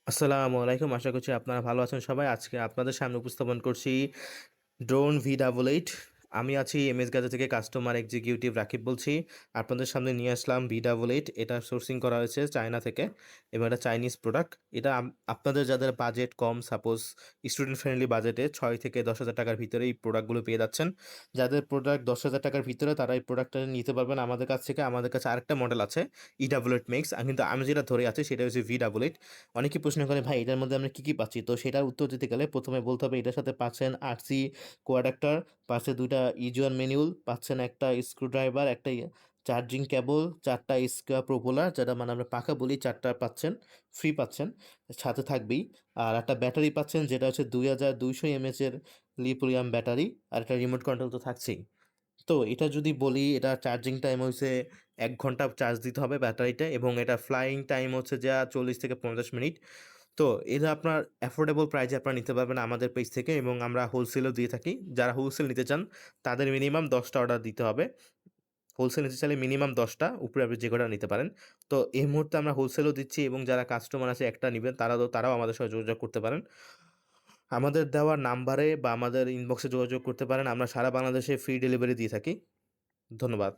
আসসালামু আলাইকুম, আশা করছি আপনারা ভালো আছেন সবাই। আজকে আপনাদের সামনে উপস্থাপন করছি ড্রোন V88। আমি আছি এমএস গাজা থেকে, কাস্টমার এক্সিকিউটিভ রাকিব বলছি। আপনাদের সামনে নিয়ে আসলাম V88। এটা সোর্সিং করা হয়েছে চায়না থেকে এবং এটা চাইনিজ প্রোডাক্ট। এটা আপনাদের যাদের বাজেট কম, সাপোজ স্টুডেন্ট ফ্রেন্ডলি বাজেটে 6 থেকে 10 হাজার টাকার ভিতরে এই প্রোডাক্টগুলো পেয়ে যাচ্ছেন। যাদের প্রোডাক্ট 10 হাজার টাকার ভিতরে তারা এই প্রোডাক্টটা নিতে পারবেন আমাদের কাছ থেকে। আমাদের কাছে আরেকটা মডেল আছে E88 মেক্স, কিন্তু আমি যেটা ধরে আছি সেটা হচ্ছে V88। অনেকে প্রশ্ন করে, ভাই এটার মধ্যে আমরা কি কি পাচ্ছি? তো সেটার উত্তর দিতে গেলে প্রথমে বলতে হবে এটার সাথে পাচ্ছেন আরসি কোয়াডাক্টর, পাচ্ছে দুইটা ইউজার ম্যানুয়াল, পাচ্ছেন একটা স্ক্রুড্রাইভার, একটা চার্জিং কেবল, চারটা স্কোয়ার প্রোপোলার, যেটা মানে আমরা পাখা বলি, চারটা পাচ্ছেন, ফ্রি পাচ্ছেন, সাথে থাকবেই। আর একটা ব্যাটারি পাচ্ছেন যেটা হচ্ছে 2200 এর লিথিয়াম ব্যাটারি, আর একটা রিমোট কন্ট্রোল তো থাকছেই। তো এটা যদি বলি, এটা চার্জিং টাইম হচ্ছে 1 ঘন্টা চার্জ দিতে হবে ব্যাটারিটা, এবং এটা ফ্লাইং টাইম হচ্ছে যা 40 থেকে 50 মিনিট। তো এটা আপনার অ্যাফোর্ডেবল প্রাইসে আপনারা নিতে পারবেন আমাদের পেজ থেকে, এবং আমরা হোলসেলও দিয়ে থাকি। যারা হোলসেল নিতে চান তাদের মিনিমাম 10টা অর্ডার দিতে হবে। হোলসেল নিতে চাইলে মিনিমাম 10টা, উপরে আপনি যে কটা নিতে পারেন। তো এই মুহূর্তে আমরা হোলসেলও দিচ্ছি, এবং যারা কাস্টমার আছে একটা নেবেন তারাও আমাদের সাথে যোগাযোগ করতে পারেন। আমাদের দেওয়া নাম্বারে বা আমাদের ইনবক্সে যোগাযোগ করতে পারেন। আমরা সারা বাংলাদেশে ফ্রি ডেলিভারি দিয়ে থাকি। ধন্যবাদ।